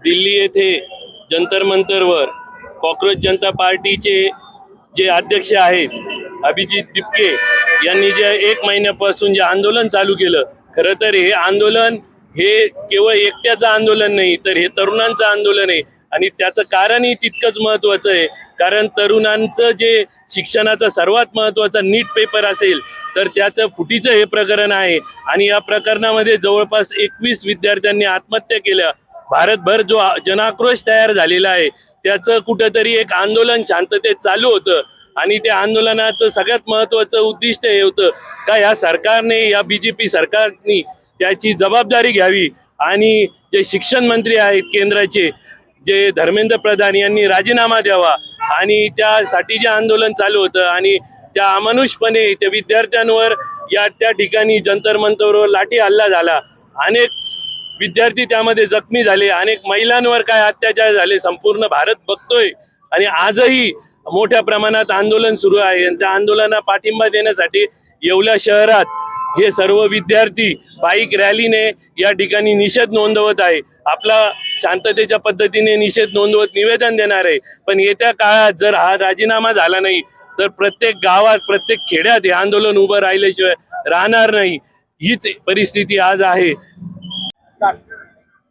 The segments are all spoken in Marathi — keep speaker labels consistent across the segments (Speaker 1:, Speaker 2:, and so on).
Speaker 1: दिल्ली येथे जंतर मंतरवर कॉक्रोच जनता पार्टीचे जे अध्यक्ष आहेत अभिजित दिपके यांनी जे 1 महिन्यापासून जे आंदोलन चालू केलं, खरं तर हे आंदोलन हे केवळ एकट्याचं आंदोलन नाही, तर हे तरुणांचं आंदोलन आहे. आणि त्याचं कारणही तितकंच महत्त्वाचं आहे, कारण तरुणांचं जे शिक्षणाचा सर्वात महत्त्वाचा नीट पेपर असेल तर त्याचं फुटीचं हे प्रकरण आहे. आणि या प्रकरणामध्ये जवळपास 21 विद्यार्थ्यांनी आत्महत्या केल्या. भारतभर जो जनाक्रोश तयार झालेला आहे त्याचं कुठंतरी एक आंदोलन शांततेत चालू होतं. आणि त्या आंदोलनाचं सगळ्यात महत्त्वाचं उद्दिष्ट हे होतं का या सरकारने, या BJP सरकारने त्याची जबाबदारी घ्यावी आणि जे शिक्षण मंत्री आहेत केंद्राचे, जे धर्मेंद्र प्रधान यांनी राजीनामा द्यावा. आणि त्यासाठी जे आंदोलन चालू होतं आणि त्या अमानुषपणे त्या विद्यार्थ्यांवर त्या ठिकाणी जंतर मंतरवर लाठी हल्ला झाला, अनेक विद्यार्थी त्यामध्ये जखमी झाले, अनेक महिलांवर काय अत्याचार झाले, संपूर्ण भारत बघतोय. आणि आजही मोठ्या प्रमाणात आंदोलन सुरू आहे. आणि त्या आंदोलनाला पाठिंबा देण्यासाठी येवला शहरात हे सर्व विद्यार्थी बाईक रॅलीने या ठिकाणी निषेध नोंदवत आहे. आपला शांततेच्या पद्धतीने निषेध नोंदवत निवेदन देणार आहे. पण येत्या काळात जर हा राजीनामा झाला नाही तर प्रत्येक गावात, प्रत्येक खेड्यात हे आंदोलन उभं राहिल्याशिवाय राहणार नाही. हीच परिस्थिती आज आहे.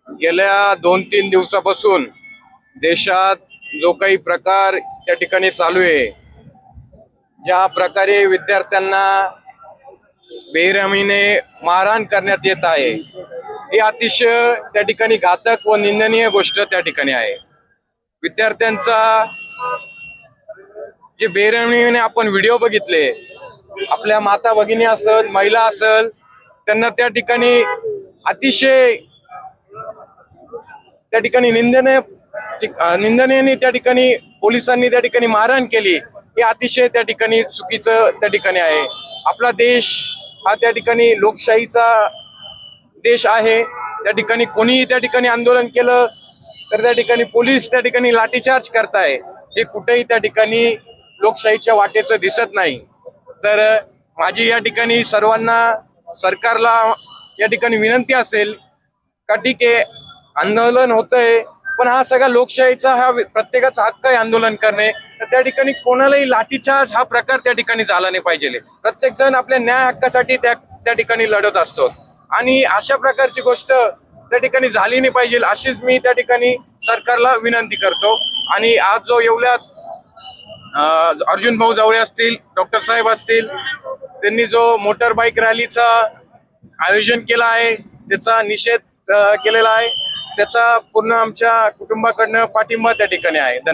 Speaker 2: गेल्या 2-3 दिवसापासून देशात जो काही प्रकार त्या ठिकाणी चालू आहे, ज्या प्रकारे विद्यार्थ्यांना बेरहमीने मारहाण करण्यात येत आहे, ही अतिशय त्या ठिकाणी घातक व निंदनीय गोष्ट त्या ठिकाणी आहे. विद्यार्थ्यांचा जे बेरहमीने आपण व्हिडिओ बघितले, आपल्या माता भगिनी असेल, महिला असेल, त्यांना त्या ठिकाणी अतिशय त्या ठिकाणी निंदनीय त्या ठिकाणी पोलिसांनी त्या ठिकाणी मारहाण केली, हे अतिशय त्या ठिकाणी चुकीचं त्या ठिकाणी आहे. आपला देश हा त्या ठिकाणी लोकशाहीचा देश आहे. त्या ठिकाणी कोणीही त्या ठिकाणी आंदोलन केलं तर त्या ठिकाणी पोलीस त्या ठिकाणी लाठीचार्ज करताय, हे कुठेही त्या ठिकाणी लोकशाहीच्या वाटेचं दिसत नाही. तर माझी या ठिकाणी सर्वांना, सरकारला या ठिकाणी विनंती असेल का ठीक आहे, आंदोलन होतंय, पण हा सगळा लोकशाहीचा, हा प्रत्येकाचा हक्क आहे आंदोलन करणे. तर त्या ठिकाणी कोणालाही लाठीचार्ज हा प्रकार त्या ठिकाणी झाला नाही पाहिजे. प्रत्येक जण आपल्या न्याय हक्कासाठी त्या ठिकाणी लढत असतो आणि अशा प्रकारची गोष्ट त्या ठिकाणी झाली नाही पाहिजे, अशीच मी त्या ठिकाणी सरकारला विनंती करतो. आणि आज जो येवल्यात अर्जुन भाऊ जावळे असतील, डॉक्टर साहेब असतील, त्यांनी जो मोटर बाईक रॅलीचा आयोजन केला आहे, त्याचा निषेध केलेला आहे, त्याचा पूर्ण आमच्या कुटुंबाकडनं पाठिंबा त्या ठिकाणी आहे. धन्यवाद.